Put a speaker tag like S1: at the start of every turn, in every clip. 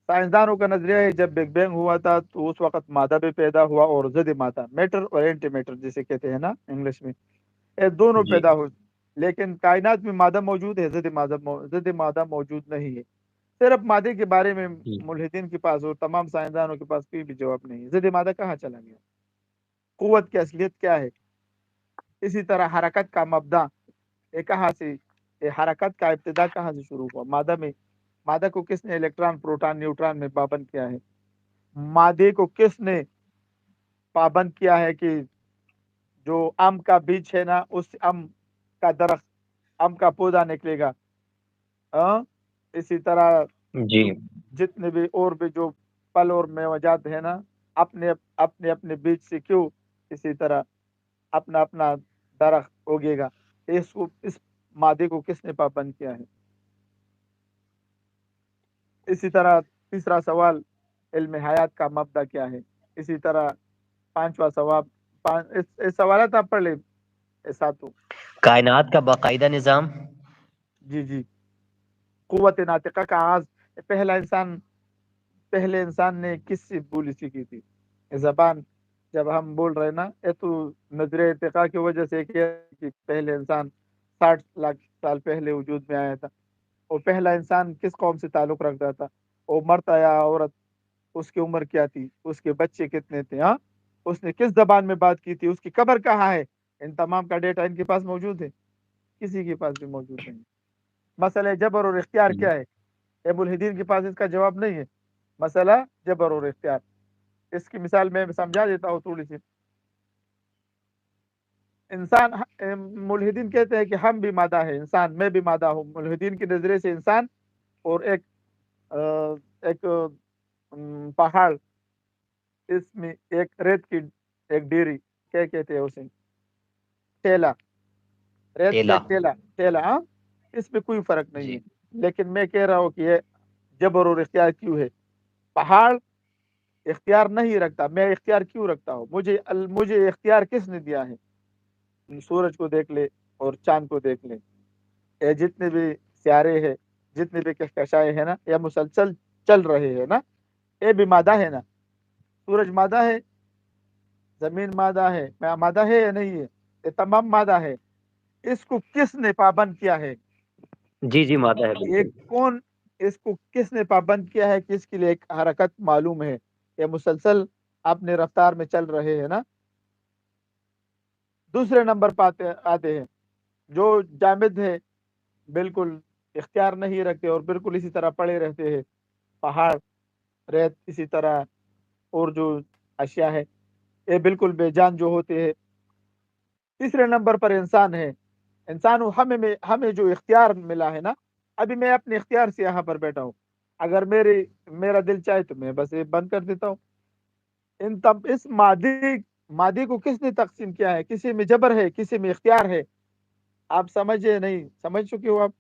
S1: साइंसदानों का नजरिया है जब बिग बैंग हुआ था तो उस वक्त मादा भी पैदा हुआ और ज़िद मादा, मैटर और एंटी मैटर जिसे कहते हैं ना इंग्लिश में, ये दोनों
S2: جی
S1: पैदा हुए। लेकिन कायनात में मादा मौजूद है, ज़िद मादा मौजूद नहीं है। सिर्फ मादे के बारे में
S2: جی
S1: मुल्हिदीन के पास और तमाम साइंसदानों के पास कोई भी जवाब नहीं है। ज़िद मादा कहाँ चला गया, कुव्वत की असलियत क्या है। इसी तरह हरकत का मबदा, ये कहाँ से, ये हरकत का इब्तिदा कहाँ से शुरू हुआ। मादा को किसने इलेक्ट्रॉन प्रोटॉन न्यूट्रॉन में पाबंद किया है। मादे को किसने पाबंद किया है कि जो आम का बीज है ना उस आम का दरख्त, आम का पौधा निकलेगा। हाँ, इसी तरह
S2: جی
S1: जितने भी और भी जो फल और मेवाजात है ना, अपने अपने अपने बीज से क्यों इसी तरह अपना अपना दरख्त उगेगा। इसको इस मादे को किसने पाबंद किया है। इसी तरह तीसरा सवाल, इल्म हयात का मबदा क्या है। इसी तरह पांचवा सवाल, इस सवाल आप पढ़ ले सातों।
S2: کائنات کا باقاعدہ نظام.
S1: जी जी, कुव्वत नातिका का आगाज, पहले इंसान ने किससे बोली सीखी थी। जबान, जब हम बोल रहे हैं ना, ये तो नजर इर्तिका की वजह से किया कि पहले इंसान 60 लाख साल पहले वजूद में आया था। और पहला इंसान किस कौम से ताल्लुक रखता था, वो मर्द या औरत, उसकी उम्र क्या थी, उसके बच्चे कितने थे, हाँ, उसने किस जबान में बात की थी, उसकी कब्र कहाँ है। इन तमाम का डेटा इनके पास मौजूद है, किसी के पास भी मौजूद नहीं। मसला जबर और इख्तियार क्या है, ये मुल्हिदीन के पास इसका जवाब नहीं है। मसला जबर और इख्तियार, इसकी मिसाल मैं समझा देता हूँ थोड़ी सी। इंसान, मुल्हिदीन कहते हैं कि हम भी मादा है, इंसान, मैं भी मादा हूँ। मुल्हिदीन के नजरिए से इंसान और एक पहाड़, इसमें एक रेत की एक डेरी, क्या कहते हैं उसे, टेला, रेत का
S2: ٹیلا.
S1: एक टेला, टेला, हाँ, इसमें कोई फर्क नहीं
S2: جی
S1: है। लेकिन मैं कह रहा हूँ कि ये जबर और इख्तियार क्यों है। पहाड़ इख्तियार नहीं रखता, मैं इख्तियार क्यों रखता हूँ। मुझे इख्तियार किसने दिया है। सूरज को देख ले और चांद को देख ले, ये जितने भी सियारे हैं, जितने भी कहकशाएं हैं ना, ये मुसलसल चल रहे हैं ना, ये भी मादा है ना। सूरज मादा है, जमीन मादा है, मैं मादा है या नहीं है, ये तमाम मादा है। इसको किसने पाबंद किया है,
S2: جی جی مادہ ہے
S1: ये
S2: بالکل.
S1: कौन, इसको किसने पाबंद किया है कि इसके लिए एक हरकत मालूम है, ये मुसलसल अपने रफ्तार में चल रहे हैं ना। दूसरे नंबर पर आते हैं जो जामिद है, बिल्कुल इख्तियार नहीं रखते और बिल्कुल इसी तरह पड़े रहते हैं, पहाड़, रेत, इसी तरह और जो अशिया है, ये बिल्कुल बेजान जो होते हैं। तीसरे नंबर पर इंसान है। इंसान हमें जो इख्तियार मिला है ना, अभी मैं अपने इख्तियार से यहाँ पर बैठा हूँ। अगर मेरा दिल चाहे तो मैं बस ये बंद कर देता हूँ। इन तब इस मादी को किसने तकसीम किया है, किसी में जबर है, किसी में इख्तियार है। आप समझे नहीं, समझ चुके हो आप।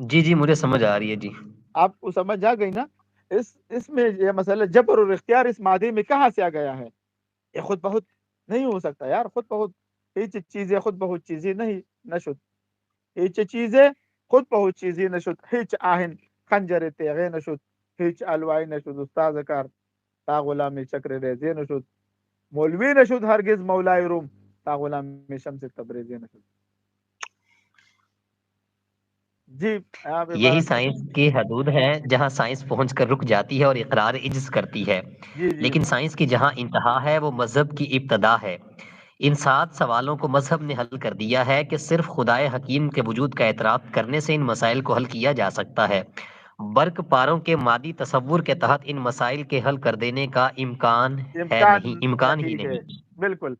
S2: جی جی مجھے سمجھ آ رہی ہے جی.
S1: आपको समझ आ गई ना। इसमें ये मसला जबर और इख्तियार इस मादी में कहाँ से आ गया है। ये खुद बहुत नहीं हो सकता यार, खुद बहुत هیچ चीजें खुद बहुत चीजें नहीं نشد. هیچ چیزه خود به هیچ چیزی نشد. هیچ آهن خنجر تیغه نشد. هیچ علوایی نشد. استاد کار تا غلام چکر ریزی نشد. مولوی نشد هرگز مولای روم تا غلام شمس تبریزی نشد. جی آپ
S2: یہی
S1: عبارت
S2: سائنس کی حدود ہے جہاں سائنس پہنچ کر رک جاتی ہے اور اقرار عجز کرتی ہے.
S1: جی جی
S2: لیکن سائنس کی جہاں انتہا ہے وہ مذہب کی ابتدا ہے. ان 7 سوالوں کو مذہب نے حل کر دیا ہے کہ صرف خدائے حکیم کے وجود کا اعتراف کرنے سے ان مسائل کو حل کیا جا سکتا ہے. برق پاروں کے مادی تصور کے تحت ان مسائل کے حل کر دینے کا امکان ہے
S1: امکان
S2: نہیں، امکان ہی
S1: نہیں ہے
S2: نہیں.
S1: بالکل.